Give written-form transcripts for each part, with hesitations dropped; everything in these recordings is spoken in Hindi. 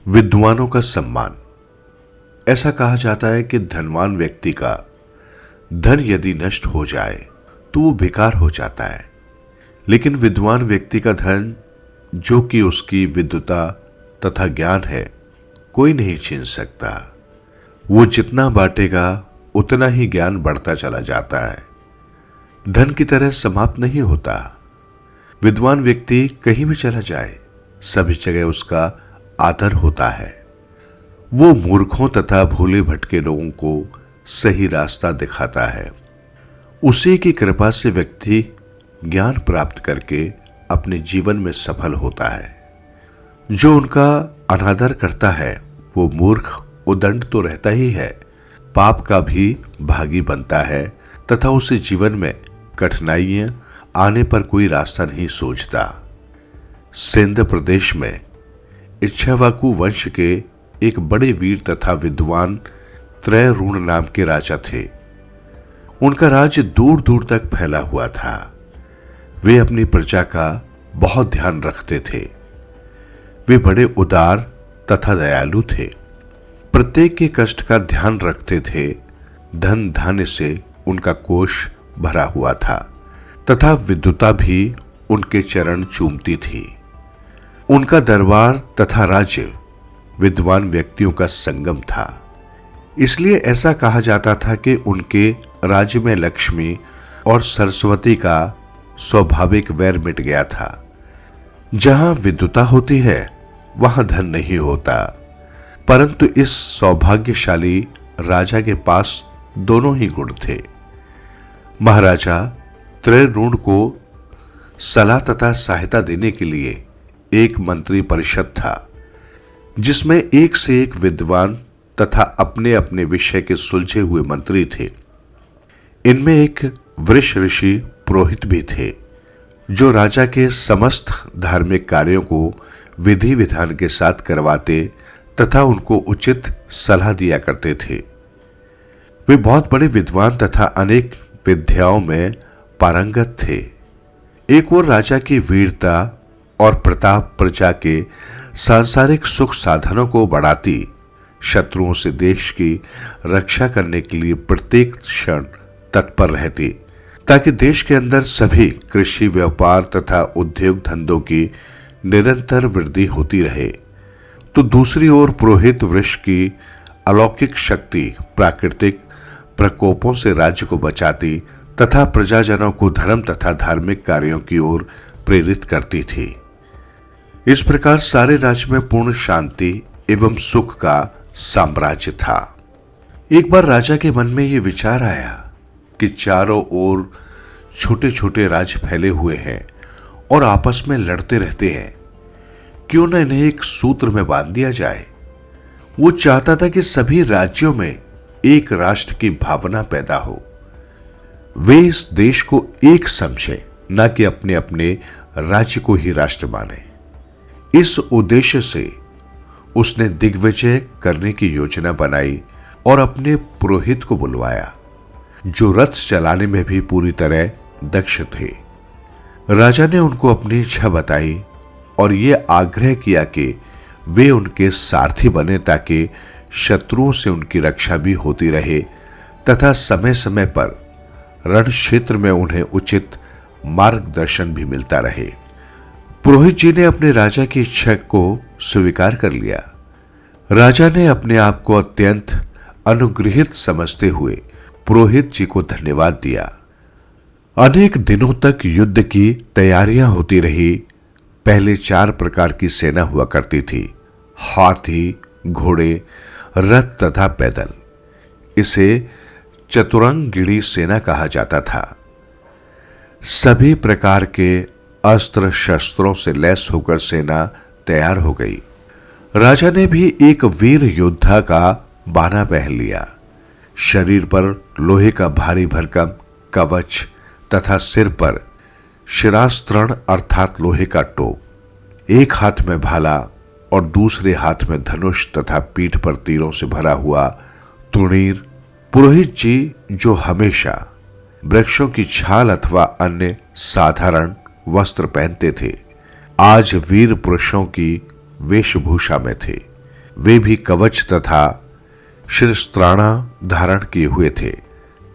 विद्वानों का सम्मान। ऐसा कहा जाता है कि धनवान व्यक्ति का धन यदि नष्ट हो जाए तो वो बेकार हो जाता है, लेकिन विद्वान व्यक्ति का धन, जो कि उसकी विद्वता तथा ज्ञान है, कोई नहीं छीन सकता। वो जितना बांटेगा उतना ही ज्ञान बढ़ता चला जाता है, धन की तरह समाप्त नहीं होता। विद्वान व्यक्ति कहीं भी चला जाए, सभी जगह उसका आदर होता है। वो मूर्खों तथा भोले भटके लोगों को सही रास्ता दिखाता है। उसी की कृपा से व्यक्ति ज्ञान प्राप्त करके अपने जीवन में सफल होता है। जो उनका अनादर करता है वो मूर्ख उदंड तो रहता ही है, पाप का भी भागी बनता है तथा उसे जीवन में कठिनाइयां आने पर कोई रास्ता नहीं सोचता। सिंध प्रदेश में इक्ष्वाकु वंश के एक बड़े वीर तथा विद्वान त्रैरूण नाम के राजा थे। उनका राज्य दूर दूर तक फैला हुआ था। वे अपनी प्रजा का बहुत ध्यान रखते थे। वे बड़े उदार तथा दयालु थे। प्रत्येक के कष्ट का ध्यान रखते थे। धन धान्य से उनका कोष भरा हुआ था तथा विद्वता भी उनके चरण चूमती थी। उनका दरबार तथा राज्य विद्वान व्यक्तियों का संगम था। इसलिए ऐसा कहा जाता था कि उनके राज्य में लक्ष्मी और सरस्वती का स्वाभाविक वैर मिट गया था। जहां विद्वता होती है वहां धन नहीं होता, परंतु इस सौभाग्यशाली राजा के पास दोनों ही गुण थे। महाराजा त्रैरूण को सलाह तथा सहायता देने के लिए एक मंत्री परिषद था, जिसमें एक से एक विद्वान तथा अपने अपने विषय के सुलझे हुए मंत्री थे। इनमें एक वृष ऋषि पुरोहित भी थे, जो राजा के समस्त धार्मिक कार्यों को विधि विधान के साथ करवाते तथा उनको उचित सलाह दिया करते थे। वे बहुत बड़े विद्वान तथा अनेक विद्याओं में पारंगत थे। एक और राजा की वीरता और प्रताप प्रजा के सांसारिक सुख साधनों को बढ़ाती, शत्रुओं से देश की रक्षा करने के लिए प्रत्येक क्षण तत्पर रहती, ताकि देश के अंदर सभी कृषि, व्यापार तथा उद्योग धंधों की निरंतर वृद्धि होती रहे। तो दूसरी ओर पुरोहित वृक्ष की अलौकिक शक्ति प्राकृतिक प्रकोपों से राज्य को बचाती तथा प्रजाजनों को धर्म तथा धार्मिक कार्यों की ओर प्रेरित करती थी। इस प्रकार सारे राज्य में पूर्ण शांति एवं सुख का साम्राज्य था। एक बार राजा के मन में यह विचार आया कि चारों ओर छोटे छोटे राज्य फैले हुए हैं और आपस में लड़ते रहते हैं, क्यों न इन्हें एक सूत्र में बांध दिया जाए। वो चाहता था कि सभी राज्यों में एक राष्ट्र की भावना पैदा हो। वे इस देश को एक समझे, न कि अपने अपने राज्य को ही राष्ट्र माने। इस उद्देश्य से उसने दिग्विजय करने की योजना बनाई और अपने पुरोहित को बुलवाया, जो रथ चलाने में भी पूरी तरह दक्ष थे। राजा ने उनको अपनी इच्छा बताई और यह आग्रह किया कि वे उनके सारथी बने, ताकि शत्रुओं से उनकी रक्षा भी होती रहे तथा समय समय पर रण क्षेत्र में उन्हें उचित मार्गदर्शन भी मिलता रहे। पुरोहित जी ने अपने राजा की इच्छा को स्वीकार कर लिया। राजा ने अपने आप को अत्यंत अनुग्रहित समझते हुए पुरोहित जी को धन्यवाद दिया। अनेक दिनों तक युद्ध की तैयारियां होती रही। पहले 4 प्रकार की सेना हुआ करती थी: हाथी, घोड़े, रथ तथा पैदल। इसे चतुरंगिणी सेना कहा जाता था। सभी प्रकार के अस्त्र शस्त्रों से लैस होकर सेना तैयार हो गई। राजा ने भी एक वीर योद्धा का बाना पहन लिया। शरीर पर लोहे का भारी भरकम कवच तथा सिर पर शिरास्त्रण अर्थात लोहे का टोप, एक हाथ में भाला और दूसरे हाथ में धनुष तथा पीठ पर तीरों से भरा हुआ तुणीर। पुरोहित जी, जो हमेशा वृक्षों की छाल अथवा अन्य साधारण वस्त्र पहनते थे, आज वीर पुरुषों की वेशभूषा में थे। वे भी कवच तथा शिरस्त्राणा धारण किए हुए थे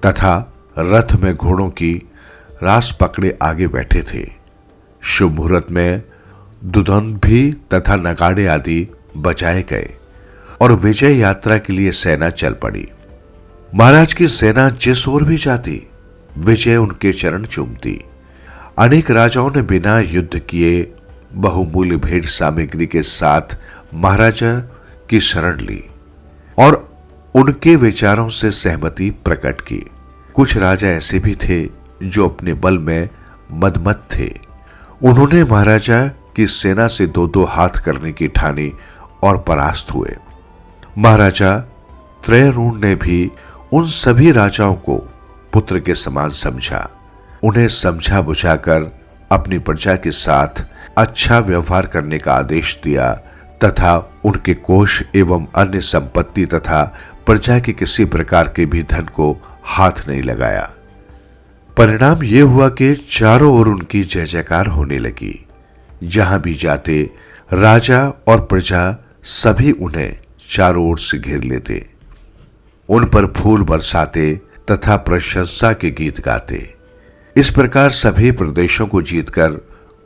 तथा रथ में घोड़ों की रास पकड़े आगे बैठे थे। शुभ मुहूर्त में दुदन भी तथा नगाड़े आदि बजाए गए और विजय यात्रा के लिए सेना चल पड़ी। महाराज की सेना जिस ओर भी जाती, विजय उनके चरण चूमती। अनेक राजाओं ने बिना युद्ध किए बहुमूल्य भेंट सामग्री के साथ महाराजा की शरण ली और उनके विचारों से सहमति प्रकट की। कुछ राजा ऐसे भी थे जो अपने बल में मदमत थे। उन्होंने महाराजा की सेना से दो दो हाथ करने की ठानी और परास्त हुए। महाराजा त्रयरूण ने भी उन सभी राजाओं को पुत्र के समान समझा। उन्हें समझा बुझाकर अपनी प्रजा के साथ अच्छा व्यवहार करने का आदेश दिया तथा उनके कोष एवं अन्य संपत्ति तथा प्रजा के किसी प्रकार के भी धन को हाथ नहीं लगाया। परिणाम यह हुआ कि चारों ओर उनकी जय जयकार होने लगी। जहां भी जाते राजा और प्रजा सभी उन्हें चारों ओर से घेर लेते, उन पर फूल बरसाते तथा प्रशंसा के गीत गाते। इस प्रकार सभी प्रदेशों को जीतकर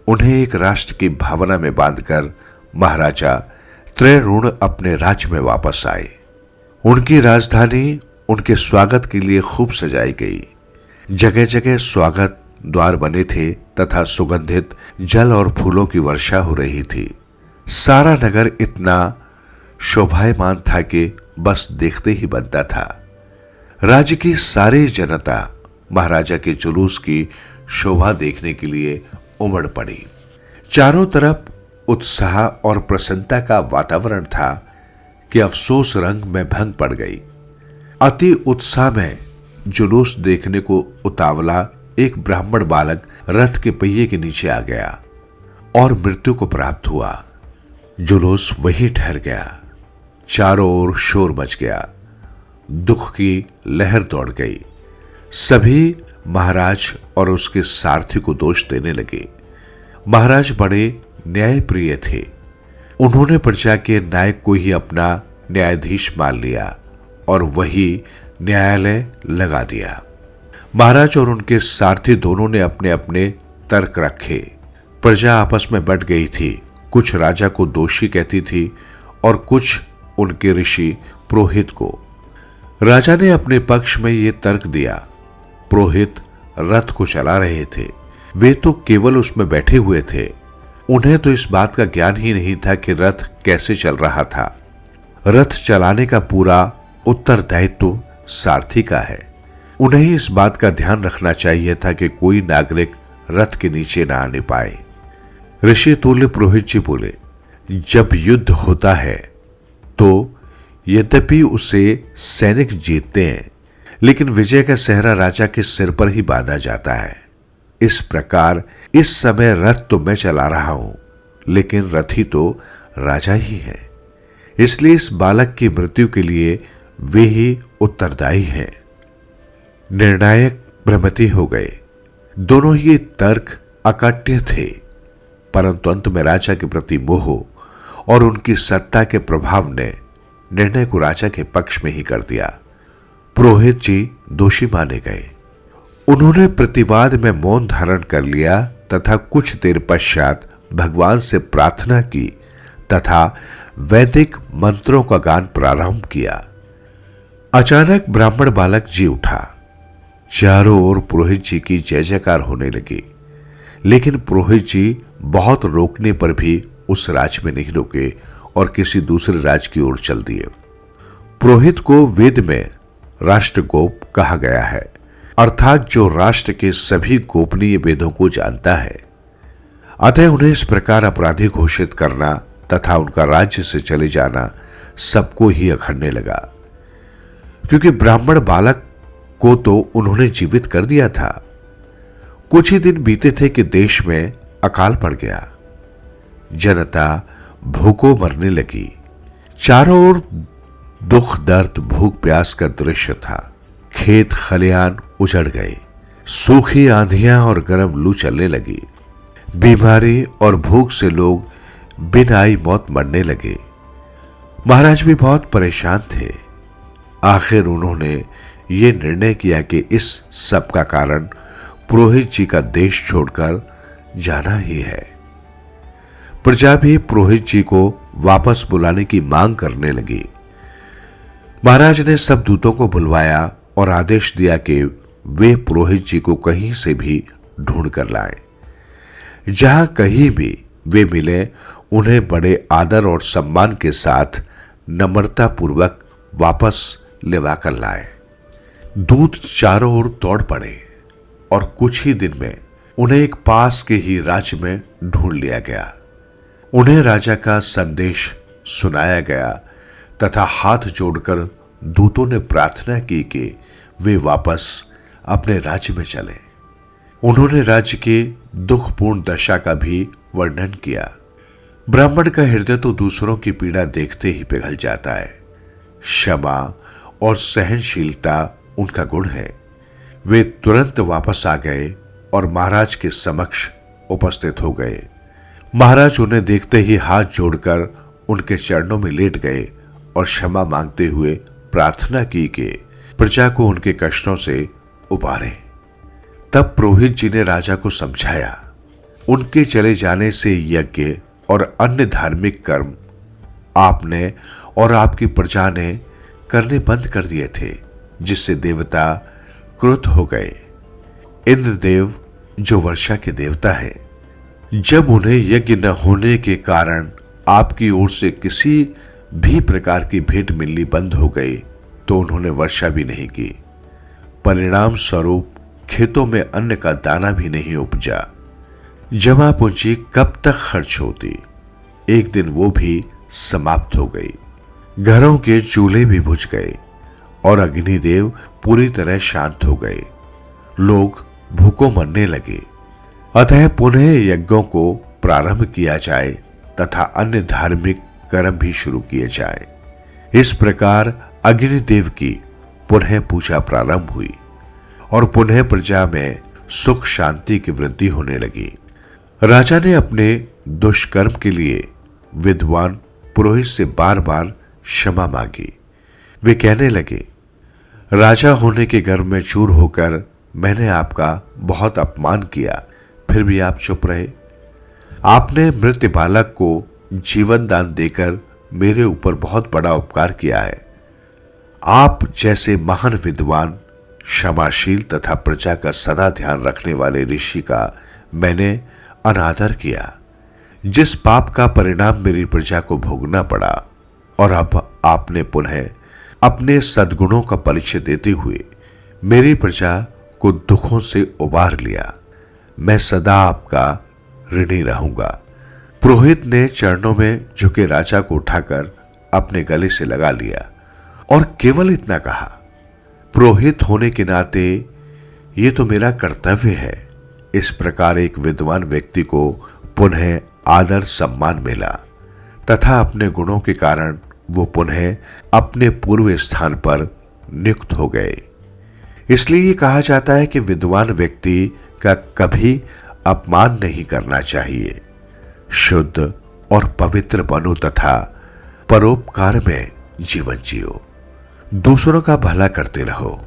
उन्हें एक राष्ट्र की भावना में बांधकर महाराजा त्रयरूण अपने राज्य में वापस आए। उनकी राजधानी उनके स्वागत के लिए खूब सजाई गई। जगह जगह स्वागत द्वार बने थे तथा सुगंधित जल और फूलों की वर्षा हो रही थी। सारा नगर इतना शोभायमान था कि बस देखते ही बनता था। राज्य की सारी जनता महाराजा के जुलूस की शोभा देखने के लिए उमड़ पड़ी। चारों तरफ उत्साह और प्रसन्नता का वातावरण था कि अफसोस रंग में भंग पड़ गई। अति उत्साह में जुलूस देखने को उतावला एक ब्राह्मण बालक रथ के पहिए के नीचे आ गया और मृत्यु को प्राप्त हुआ। जुलूस वहीं ठहर गया। चारों ओर शोर मच गया। दुख की लहर दौड़ गई। सभी महाराज और उसके सारथी को दोष देने लगे। महाराज बड़े न्यायप्रिय थे। उन्होंने प्रजा के नायक को ही अपना न्यायाधीश मान लिया और वही न्यायालय लगा दिया। महाराज और उनके सारथी दोनों ने अपने अपने तर्क रखे। प्रजा आपस में बंट गई थी। कुछ राजा को दोषी कहती थी और कुछ उनके ऋषि पुरोहित को। राजा ने अपने पक्ष में ये तर्क दिया। पुरोहित रथ को चला रहे थे, वे तो केवल उसमें बैठे हुए थे। उन्हें तो इस बात का ज्ञान ही नहीं था कि रथ कैसे चल रहा था। रथ चलाने का पूरा उत्तरदायित्व सारथी का है। उन्हें ही इस बात का ध्यान रखना चाहिए था कि कोई नागरिक रथ के नीचे ना आने पाए। ऋषि तुल्य पुरोहित जी बोले, जब युद्ध होता है तो यद्यपि उसे सैनिक जीतते हैं, लेकिन विजय का सेहरा राजा के सिर पर ही बांधा जाता है। इस प्रकार इस समय रथ तो मैं चला रहा हूं, लेकिन रथी तो राजा ही है। इसलिए इस बालक की मृत्यु के लिए वे ही उत्तरदायी हैं। निर्णायक भ्रमति हो गए। दोनों ही तर्क अकाट्य थे, परंतु अंत में राजा के प्रति मोह और उनकी सत्ता के प्रभाव ने निर्णय को राजा के पक्ष में ही कर दिया। पुरोहित जी दोषी माने गए। उन्होंने प्रतिवाद में मौन धारण कर लिया तथा कुछ देर पश्चात भगवान से प्रार्थना की तथा वैदिक मंत्रों का गान प्रारंभ किया। अचानक ब्राह्मण बालक जी उठा। चारों ओर पुरोहित जी की जय जयकार होने लगी, लेकिन पुरोहित जी बहुत रोकने पर भी उस राज्य में नहीं रुके और किसी दूसरे राज्य की ओर चल दिए। पुरोहित को वेद में राष्ट्रगोप कहा गया है, अर्थात जो राष्ट्र के सभी गोपनीय वेदों को जानता है। अतः उन्हें इस प्रकार अपराधी घोषित करना तथा उनका राज्य से चले जाना सबको ही अखरने लगा, क्योंकि ब्राह्मण बालक को तो उन्होंने जीवित कर दिया था। कुछ ही दिन बीते थे कि देश में अकाल पड़ गया। जनता भूखों मरने लगी। चारों ओर दुख दर्द भूख प्यास का दृश्य था। खेत खलिहान उजड़ गए। सूखी आंधियां और गर्म लू चलने लगी। बीमारी और भूख से लोग बिन आई मौत मरने लगे। महाराज भी बहुत परेशान थे। आखिर उन्होंने ये निर्णय किया कि इस सब का कारण पुरोहित जी का देश छोड़कर जाना ही है। प्रजा भी पुरोहित जी को वापस बुलाने की मांग करने लगी। महाराज ने सब दूतों को बुलवाया और आदेश दिया कि वे पुरोहित जी को कहीं से भी ढूंढ कर लाएं। जहां कहीं भी वे मिले उन्हें बड़े आदर और सम्मान के साथ नम्रता पूर्वक वापस लेवा कर लाए। दूत चारों ओर दौड़ पड़े और कुछ ही दिन में उन्हें एक पास के ही राज्य में ढूंढ लिया गया। उन्हें राजा का संदेश सुनाया गया तथा हाथ जोड़कर दूतों ने प्रार्थना की कि वे वापस अपने राज्य में चलें। उन्होंने राज्य की दुखपूर्ण दशा का भी वर्णन किया। ब्राह्मण का हृदय तो दूसरों की पीड़ा देखते ही पिघल जाता है। क्षमा और सहनशीलता उनका गुण है। वे तुरंत वापस आ गए और महाराज के समक्ष उपस्थित हो गए। महाराज उन्हें देखते ही हाथ जोड़कर उनके चरणों में लेट गए और क्षमा मांगते हुए प्रार्थना की कि प्रजा को उनके कष्टों से उबारें। तब पुरोहित जी ने राजा को समझाया, उनके चले जाने से यज्ञ और अन्य धार्मिक कर्म आपने और आपकी प्रजा ने करने बंद कर दिए थे, जिससे देवता क्रुद्ध हो गए। इंद्रदेव जो वर्षा के देवता हैं, जब उन्हें यज्ञ न होने के कारण आपकी ओर से किसी भी प्रकार की भेंट मिलनी बंद हो गई, तो उन्होंने वर्षा भी नहीं की। परिणाम स्वरूप खेतों में अन्न का दाना भी नहीं उपजा। जमा पूंजी कब तक खर्च होती, एक दिन वो भी समाप्त हो गई। घरों के चूल्हे भी बुझ गए और अग्निदेव पूरी तरह शांत हो गए। लोग भूखों मरने लगे। अतः पुनः यज्ञों को प्रारंभ किया जाए तथा अन्य धार्मिक कर्म भी शुरू किए जाए। इस प्रकार अग्निदेव की पुनः पूजा प्रारंभ हुई और पुनः प्रजा में सुख शांति की वृद्धि होने लगी। राजा ने अपने दुष्कर्म के लिए विद्वान पुरोहित से बार बार क्षमा मांगी। वे कहने लगे, राजा होने के गर्व में चूर होकर मैंने आपका बहुत अपमान किया, फिर भी आप चुप रहे। आपने मृत बालक को जीवन दान देकर मेरे ऊपर बहुत बड़ा उपकार किया है। आप जैसे महान विद्वान, क्षमाशील तथा प्रजा का सदा ध्यान रखने वाले ऋषि का मैंने अनादर किया, जिस पाप का परिणाम मेरी प्रजा को भोगना पड़ा। और अब आपने पुनः अपने सद्गुणों का परिचय देते हुए मेरी प्रजा को दुखों से उबार लिया। मैं सदा आपका ऋणी रहूंगा। पुरोहित ने चरणों में झुके राजा को उठाकर अपने गले से लगा लिया और केवल इतना कहा, पुरोहित होने के नाते ये तो मेरा कर्तव्य है। इस प्रकार एक विद्वान व्यक्ति को पुनः आदर सम्मान मिला तथा अपने गुणों के कारण वो पुनः अपने पूर्व स्थान पर नियुक्त हो गए। इसलिए ये कहा जाता है कि विद्वान व्यक्ति का कभी अपमान नहीं करना चाहिए। शुद्ध और पवित्र बनो तथा परोपकार में जीवन जियो। दूसरों का भला करते रहो।